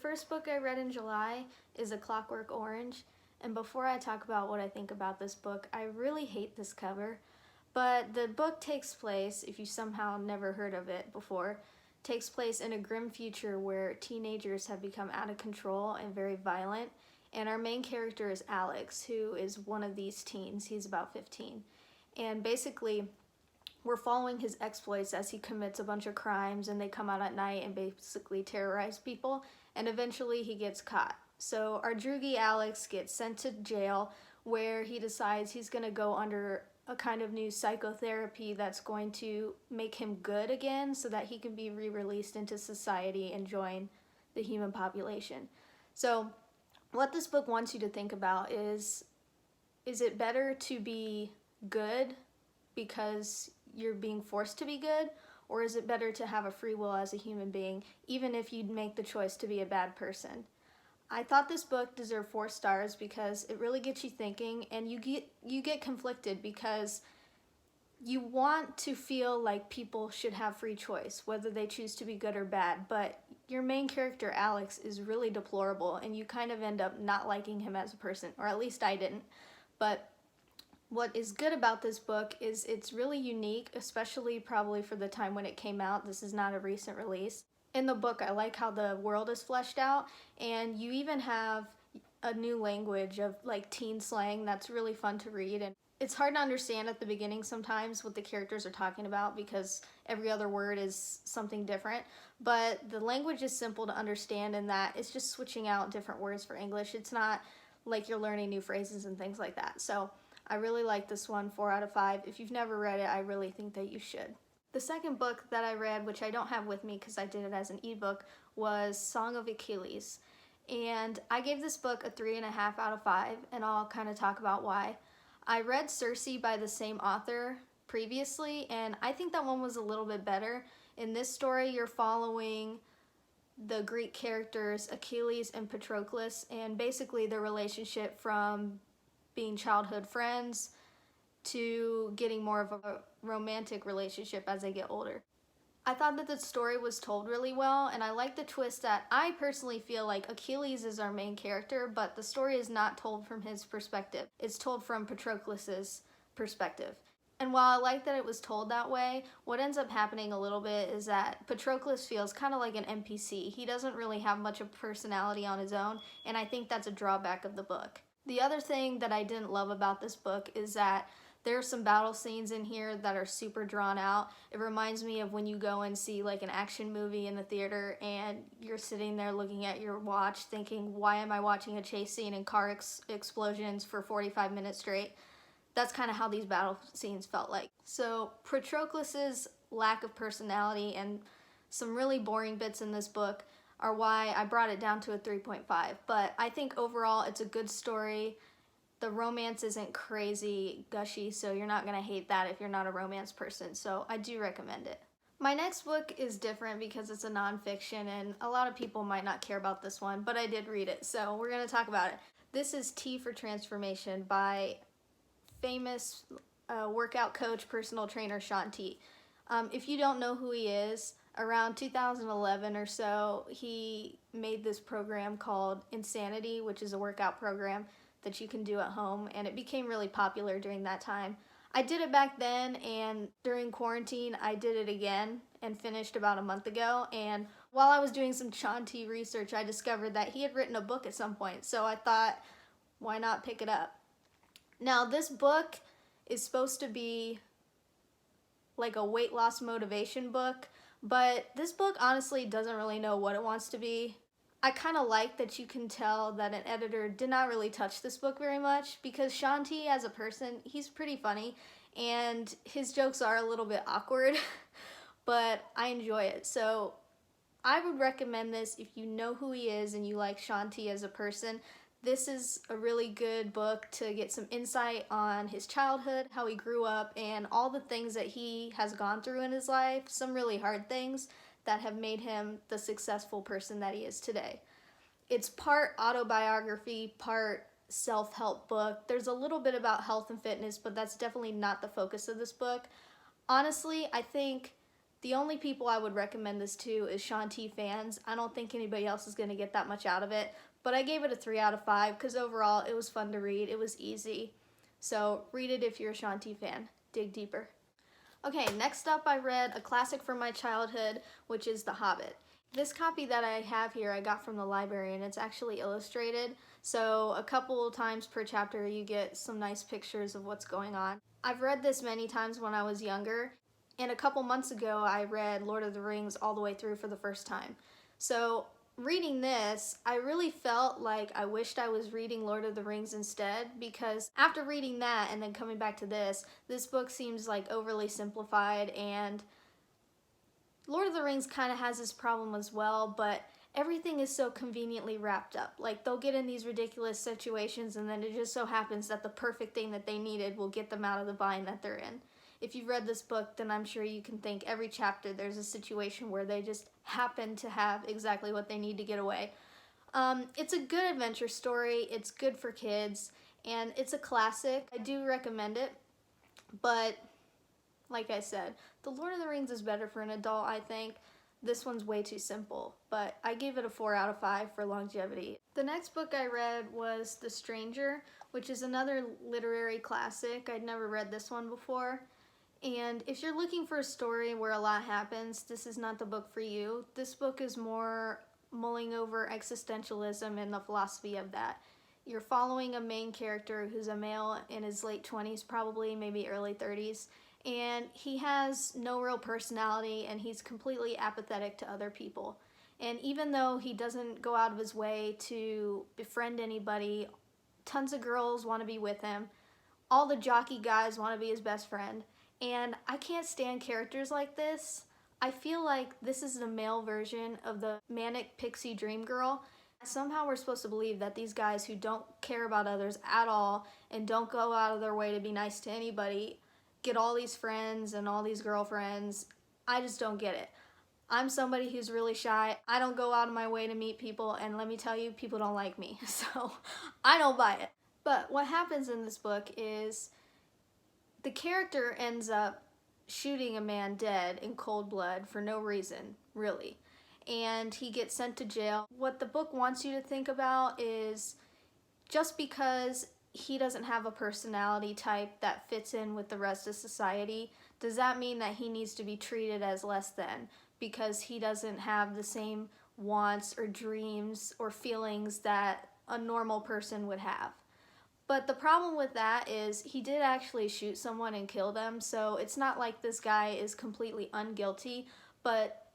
first book I read in July is A Clockwork Orange, and before I talk about what I think about this book, I really hate this cover. But the book takes place, if you somehow never heard of it before, takes place in a grim future where teenagers have become out of control and very violent, and our main character is Alex, who is one of these teens. He's about 15. And basically, we're following his exploits as he commits a bunch of crimes and they come out at night and basically terrorize people, and eventually he gets caught. So our droogie Alex gets sent to jail where he decides he's going to go under a kind of new psychotherapy that's going to make him good again so that he can be re-released into society and join the human population. So what this book wants you to think about is it better to be good because you're being forced to be good, or is it better to have a free will as a human being, even if you make the choice to be a bad person? I thought this book deserved 4 stars because it really gets you thinking, and you get conflicted because you want to feel like people should have free choice, whether they choose to be good or bad, but your main character, Alex, is really deplorable, and you kind of end up not liking him as a person, or at least I didn't. But what is good about this book is it's really unique, especially probably for the time when it came out. This is not a recent release. In the book, I like how the world is fleshed out, and you even have a new language of like teen slang that's really fun to read. And it's hard to understand at the beginning sometimes what the characters are talking about because every other word is something different, but the language is simple to understand in that it's just switching out different words for English. It's not like you're learning new phrases and things like that. So I really like this one, 4 out of 5. If you've never read it, I really think that you should. The second book that I read, which I don't have with me because I did it as an ebook, was Song of Achilles. And I gave this book a 3.5 out of 5, and I'll kind of talk about why. I read Circe by the same author previously, and I think that one was a little bit better. In this story, you're following the Greek characters Achilles and Patroclus, and basically their relationship from being childhood friends to getting more of a romantic relationship as they get older. I thought that the story was told really well, and I like the twist that I personally feel like Achilles is our main character, but the story is not told from his perspective. It's told from Patroclus's perspective. And while I like that it was told that way, what ends up happening a little bit is that Patroclus feels kind of like an NPC. He doesn't really have much of personality on his own, and I think that's a drawback of the book. The other thing that I didn't love about this book is that there are some battle scenes in here that are super drawn out. It reminds me of when you go and see like an action movie in the theater and you're sitting there looking at your watch thinking, why am I watching a chase scene and car explosions for 45 minutes straight? That's kind of how these battle scenes felt like. So Patroclus's lack of personality and some really boring bits in this book are why I brought it down to a 3.5. But I think overall it's a good story. The romance isn't crazy gushy, so you're not gonna hate that if you're not a romance person, so I do recommend it. My next book is different because it's a nonfiction, and a lot of people might not care about this one, but I did read it, so we're gonna talk about it. This is T for Transformation by famous workout coach, personal trainer Shaun T. If you don't know who he is, around 2011 or so, he made this program called Insanity, which is a workout program that you can do at home, and it became really popular during that time. I did it back then, and during quarantine I did it again and finished about a month ago, and while I was doing some Shaun T research, I discovered that he had written a book at some point, so I thought, why not pick it up? Now this book is supposed to be like a weight loss motivation book, but this book honestly doesn't really know what it wants to be. I kind of like that you can tell that an editor did not really touch this book very much because Shaun T as a person, he's pretty funny and his jokes are a little bit awkward, but I enjoy it. So I would recommend this if you know who he is and you like Shaun T as a person. This is a really good book to get some insight on his childhood, how he grew up, and all the things that he has gone through in his life, some really hard things that have made him the successful person that he is today. It's part autobiography, part self-help book. There's a little bit about health and fitness, but that's definitely not the focus of this book. Honestly, I think The only people I would recommend this to is Shanti fans. I don't think anybody else is going to get that much out of it, but I gave it a 3 out of 5 because overall it was fun to read. It was easy. So read it if you're a Shanti fan. Dig deeper. Okay, next up I read a classic from my childhood, which is The Hobbit. This copy that I have here I got from the library, and it's actually illustrated, so a couple times per chapter you get some nice pictures of what's going on. I've read this many times when I was younger, and a couple months ago I read Lord of the Rings all the way through for the first time. So reading this, I really felt like I wished I was reading Lord of the Rings instead, because after reading that and then coming back to this book seems like overly simplified, and Lord of the Rings kind of has this problem as well, but everything is so conveniently wrapped up. Like, they'll get in these ridiculous situations and then it just so happens that the perfect thing that they needed will get them out of the bind that they're in. If you've read this book, then I'm sure you can think every chapter there's a situation where they just happen to have exactly what they need to get away. It's a good adventure story, it's good for kids, and it's a classic. I do recommend it, but like I said, The Lord of the Rings is better for an adult, I think. This one's way too simple, but I gave it a 4 out of 5 for longevity. The next book I read was The Stranger, which is another literary classic. I'd never read this one before. And if you're looking for a story where a lot happens, this is not the book for you. This book is more mulling over existentialism and the philosophy of that. You're following a main character who's a male in his late 20s, probably, maybe early 30s, and he has no real personality and he's completely apathetic to other people. And even though he doesn't go out of his way to befriend anybody, tons of girls want to be with him. All the jockey guys want to be his best friend. And I can't stand characters like this. I feel like this is the male version of the manic pixie dream girl. Somehow we're supposed to believe that these guys who don't care about others at all and don't go out of their way to be nice to anybody get all these friends and all these girlfriends. I just don't get it. I'm somebody who's really shy. I don't go out of my way to meet people, and let me tell you, people don't like me. So I don't buy it. But what happens in this book is the character ends up shooting a man dead in cold blood for no reason, really. And he gets sent to jail. What the book wants you to think about is just because he doesn't have a personality type that fits in with the rest of society, does that mean that he needs to be treated as less than because he doesn't have the same wants or dreams or feelings that a normal person would have? But the problem with that is he did actually shoot someone and kill them, so it's not like this guy is completely unguilty, but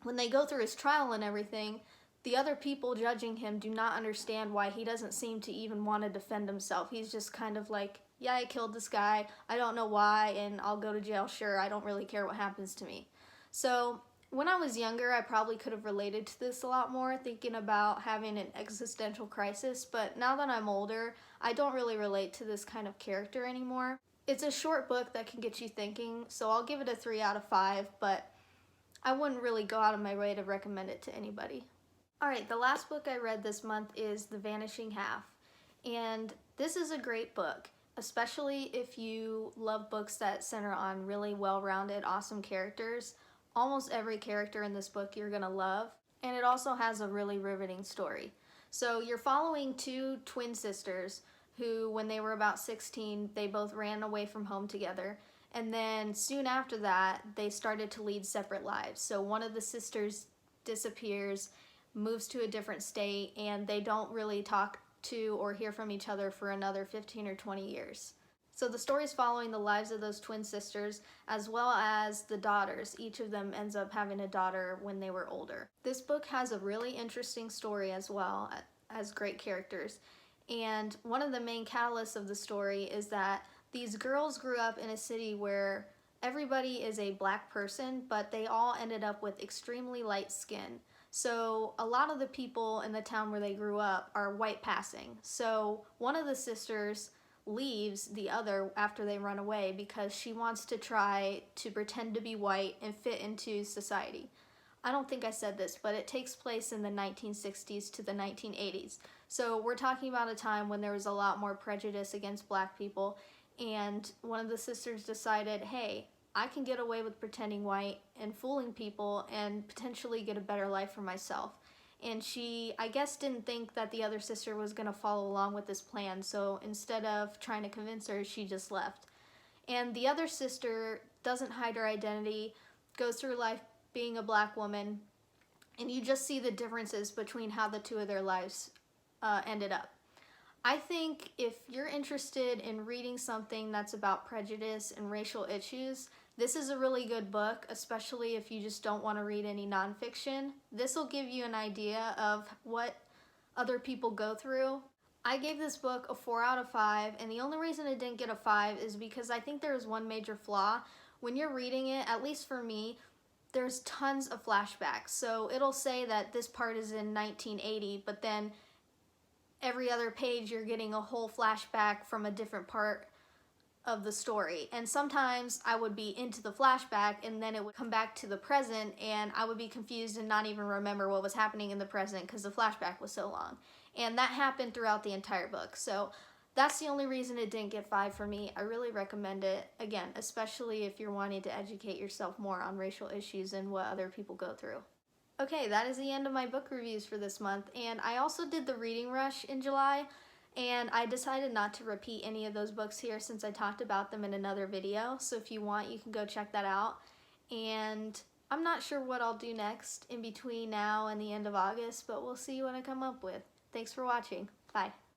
when they go through his trial and everything, the other people judging him do not understand why he doesn't seem to even want to defend himself. He's just kind of like, yeah, I killed this guy, I don't know why, and I'll go to jail, sure, I don't really care what happens to me. So when I was younger, I probably could have related to this a lot more, thinking about having an existential crisis, but now that I'm older, I don't really relate to this kind of character anymore. It's a short book that can get you thinking, so I'll give it a 3 out of 5, but I wouldn't really go out of my way to recommend it to anybody. Alright, the last book I read this month is The Vanishing Half, and this is a great book, especially if you love books that center on really well-rounded, awesome characters. Almost every character in this book you're gonna love, and it also has a really riveting story. So you're following two twin sisters who, when they were about 16, they both ran away from home together, and then soon after that, they started to lead separate lives. So one of the sisters disappears, moves to a different state, and they don't really talk to or hear from each other for another 15 or 20 years. So the story's following the lives of those twin sisters as well as the daughters. Each of them ends up having a daughter when they were older. This book has a really interesting story as well as great characters. And one of the main catalysts of the story is that these girls grew up in a city where everybody is a black person, but they all ended up with extremely light skin. So a lot of the people in the town where they grew up are white passing. So one of the sisters leaves the other after they run away because she wants to try to pretend to be white and fit into society. I don't think I said this, but it takes place in the 1960s to the 1980s. So we're talking about a time when there was a lot more prejudice against black people, and one of the sisters decided, hey, I can get away with pretending white and fooling people and potentially get a better life for myself. And she, I guess, didn't think that the other sister was going to follow along with this plan, so instead of trying to convince her, she just left. And the other sister doesn't hide her identity, goes through life being a black woman, and you just see the differences between how the two of their lives ended up. I think if you're interested in reading something that's about prejudice and racial issues, this is a really good book, especially if you just don't want to read any nonfiction. This will give you an idea of what other people go through. I gave this book a 4 out of 5, and the only reason it didn't get a 5 is because I think there is one major flaw. When you're reading it, at least for me, there's tons of flashbacks. So it'll say that this part is in 1980, but then every other page you're getting a whole flashback from a different part of the story. And sometimes I would be into the flashback and then it would come back to the present and I would be confused and not even remember what was happening in the present because the flashback was so long. And that happened throughout the entire book. So that's the only reason it didn't get 5 for me. I really recommend it, again, especially if you're wanting to educate yourself more on racial issues and what other people go through. Okay, that is the end of my book reviews for this month, and I also did the reading rush in July, and I decided not to repeat any of those books here since I talked about them in another video, so if you want, you can go check that out. And I'm not sure what I'll do next in between now and the end of August, but we'll see what I come up with. Thanks for watching. Bye.